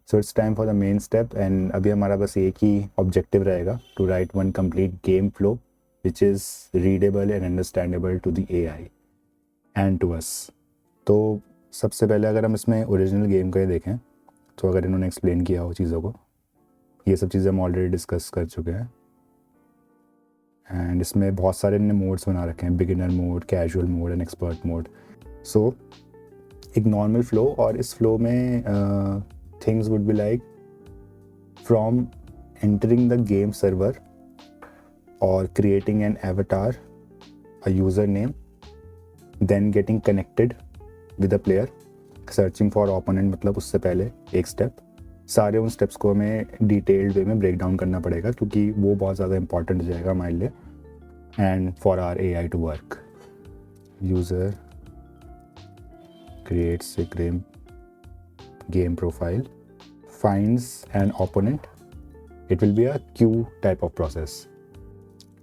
So it's time for the main step and अभी हमारा बस एक ही ऑब्जेक्टिव रहेगा, to write one complete game flow which is readable and understandable to the AI and to us. तो सबसे पहले अगर हम इसमें ओरिजिनल गेम का ही देखें, तो अगर इन्होंने एक्सप्लेन किया हो चीज़ों को, ये सब चीज़ें हम ऑलरेडी डिस्कस कर चुके हैं। एंड इसमें बहुत सारे इन्होंने मोड्स बना रखे हैं, beginner mode, casual mode and expert mode. So एक नॉर्मल फ्लो, और इस फ्लो में things would be like from entering the game server और creating an avatar, a username, then getting connected with a player, searching for opponent, मतलब उससे पहले एक step. सारे उन स्टेप्स को हमें डिटेल्ड वे में ब्रेक डाउन करना पड़ेगा क्योंकि वो बहुत ज़्यादा इंपॉर्टेंट हो जाएगा हमारे लिए and for our AI to work. User creates a game profile, finds an opponent. It will be a queue type of process.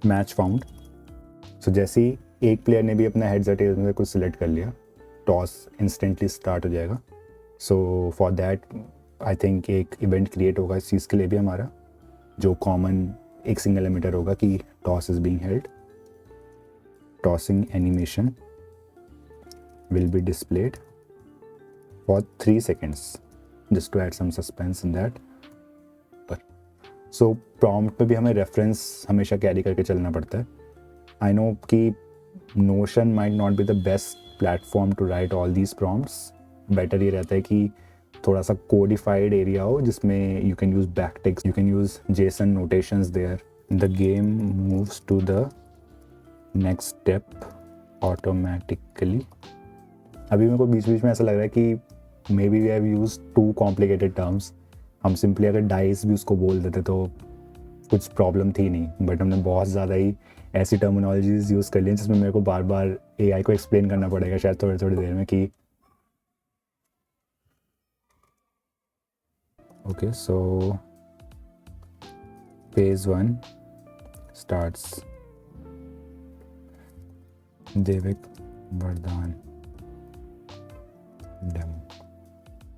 Match found. So जैसे ही एक प्लेयर ने भी अपना हेड्स या टेल्स में कुछ सिलेक्ट कर लिया, टॉस इंस्टेंटली स्टार्ट हो जाएगा। So for that I think एक इवेंट क्रिएट होगा इस चीज़ के लिए भी हमारा, जो कॉमन एक सिंगल एमिटर होगा कि toss is being held. Tossing animation will be displayed for 3 seconds just to add some suspense in that. So prompt पे भी हमें रेफरेंस हमेशा कैरी करके चलना पड़ता है। आई नो कि Notion might not be the best platform to write all these prompts. Better ये रहता है कि थोड़ा सा कोडिफाइड एरिया हो जिसमें you can use backticks, you can use JSON notations there. The game moves to the next step automatically. अभी मेरे को बीच बीच में ऐसा लग रहा है कि maybe we have use too complicated terms. हम सिंपली अगर डाइस भी उसको बोल देते तो कुछ प्रॉब्लम थी नहीं, बट हमने बहुत ज़्यादा ही ऐसी टर्मिनोलॉजीज यूज़ कर ली जिसमें मेरे को बार बार AI को एक्सप्लेन करना पड़ेगा शायद थोड़ी थोड़ी देर में कि ओके। सो फेज 1 स्टार्ट्स देविक वरदान demo,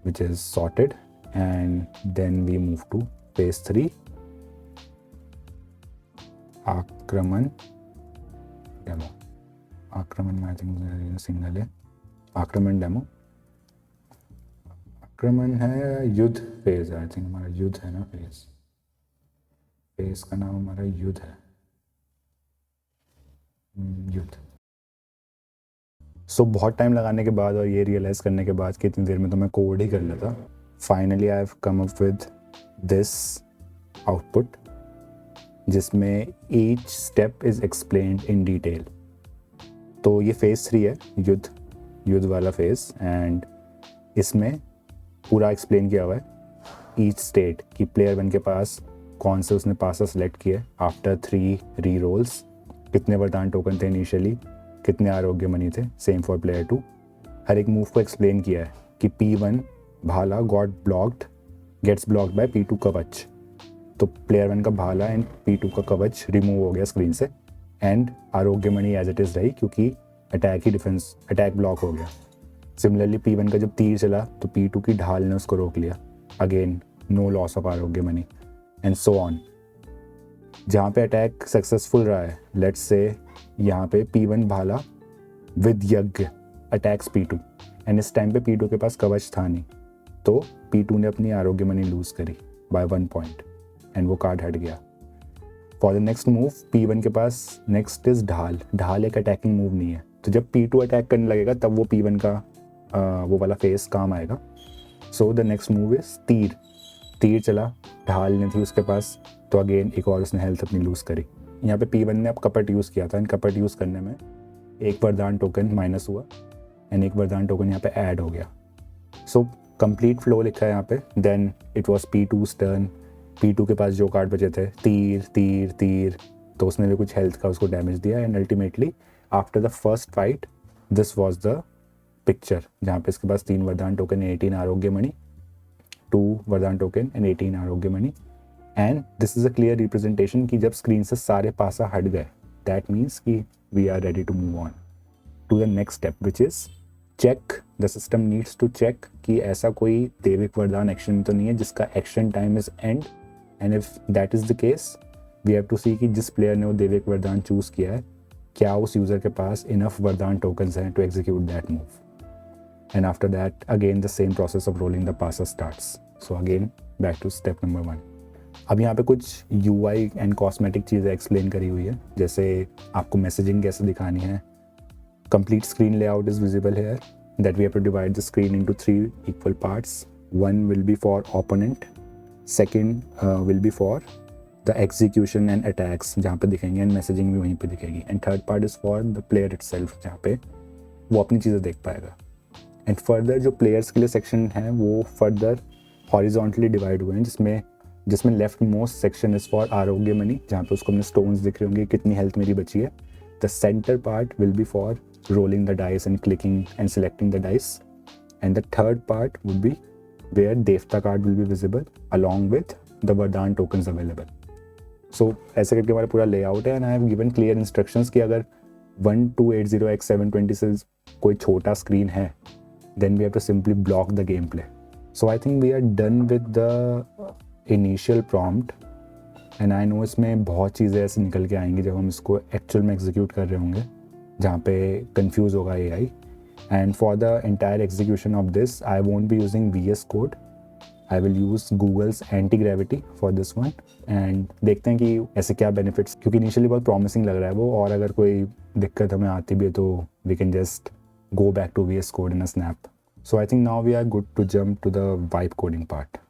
which is sorted, and then we move to phase 3 आक्रमण डेमो। आक्रमण में आई थिंक सिंगल है। आक्रमण डेमो, आक्रमण है युद्ध फेज, आई थिंक हमारा युद्ध है ना फेज, फेज का नाम हमारा युद्ध है, युद्ध। सो बहुत टाइम लगाने के बाद और ये रियलाइज़ करने के बाद कि इतनी देर में तो मैं कोड ही कर लेता, finally I have come up with this output जिसमें each step is explained in detail. तो ये फेज़ 3 है, युद्ध वाला फेज़, एंड इसमें पूरा एक्सप्लेन किया हुआ है ईच स्टेट कि प्लेयर 1 के पास कौन से उसने पासा सेलेक्ट किए आफ्टर 3 री रोल्स, कितने वरदान टोकन थे इनिशियली, कितने आरोग्य मनी थे, सेम फॉर प्लेयर 2। हर एक मूव को एक्सप्लेन किया है कि P1 भाला गेट्स ब्लॉक्ड बाय P2 कवच। तो प्लेयर 1 का भाला एंड P2 का कवच रिमूव हो गया स्क्रीन से, एंड आरोग्य मनी एज इट इज़ रही क्योंकि अटैक ब्लॉक हो गया। सिमिलरली P1 का जब तीर चला तो P2 की ढाल ने उसको रोक लिया, अगेन नो लॉस ऑफ आरोग्य मनी एंड सो ऑन। जहाँ पे अटैक सक्सेसफुल रहा है, लेट्स से यहाँ पे P1 भाला विद यज्ञ अटैक्स P2, एंड इस टाइम पे P2 के पास कवच था नहीं, तो P2 ने अपनी आरोग्य मनी लूज करी बाय 1 पॉइंट एंड वो कार्ड हट गया। For the next move P1 के पास नेक्स्ट इज ढाल एक अटैकिंग मूव नहीं है, तो जब P2 अटैक करने लगेगा तब वो P1 का वो वाला फेस काम आएगा। So the next move is तीर चला, ढाल नहीं थी उसके पास, तो अगेन एक और उसने हेल्थ अपनी लूज़ करी। यहाँ पे P1 ने अब कपट यूज़ किया था, एंड कपट यूज़ करने में एक वरदान टोकन माइनस हुआ एंड एक वरदान टोकन यहाँ पे ऐड हो गया। सो कंप्लीट फ्लो लिखा है यहाँ पे। Then it was P2's turn. P2 के पास जो कार्ड बचे थे तीर, तो उसने भी कुछ हेल्थ का उसको डैमेज दिया, and ultimately after the first fight this was the picture जहाँ पे इसके पास 3 वरदान टोकन, 18 आरोग्य मणि, 2 वरदान टोकन एंड 18 आरोग्य मणि। And this is a clear representation कि जब स्क्रीन से सारे पासा हट गए, दैट मीन्स कि we are ready to move on to the next step which is the system needs to check कि ऐसा कोई देविक वरदान एक्शन तो नहीं है जिसका action time is end, and if that is the case we have to see कि जिस प्लेयर ने वो देविक वरदान चूज़ किया है क्या उस यूज़र के पास इनफ वरदान टोकन्स हैं to execute that move. And after that, again the same process of rolling the passer starts. So again, back to step number 1. अब यहाँ पे कुछ UI एंड कॉस्मेटिक चीज़ें एक्सप्लेन करी हुई है, जैसे आपको मैसेजिंग कैसे दिखानी है. Complete screen layout is visible here, that we have to divide the screen into 3 equal parts. One will be for opponent, second will be for the execution and attacks जहाँ पे दिखेंगे, एंड मैसेजिंग भी वहीं पे दिखेगी, and third part is for the player itself जहाँ पे वो अपनी चीज़ें देख पाएगा. एंड फर्दर जो प्लेयर्स के लिए सेक्शन है वो फर्दर हॉरिजॉन्टली डिवाइड हुए हैं, जिसमें left most section is for आरोग्य मनी, जहाँ पे उसको अपने स्टोन्स दिख रहे होंगे, कितनी हेल्थ मेरी बची है. The centre part will be for rolling the dice and clicking and selecting the dice, and the third part would be where देवता card will be visible along with the वरदान tokens available. So ऐसे करके हमारा पूरा layout है, and I have given clear instructions कि अगर 1280x720 से कोई छोटा स्क्रीन है then we have to simply block the gameplay. So I think we are done with the initial prompt, and I know इसमें बहुत चीज़ें ऐसे निकल के आएंगी जब हम इसको एक्चुअल में एग्जीक्यूट कर रहे होंगे, जहाँ पे कंफ्यूज होगा AI. And for the entire execution of this, I won't be using VS Code. I will use Google's anti-gravity for this one. And देखते हैं कि ऐसे क्या benefits, क्योंकि इनिशियली बहुत promising लग रहा है वो, और अगर कोई दिक्कत हमें आती भी है तो we can just go back to VS Code in a snap. So I think now we are good to jump to the vibe coding part.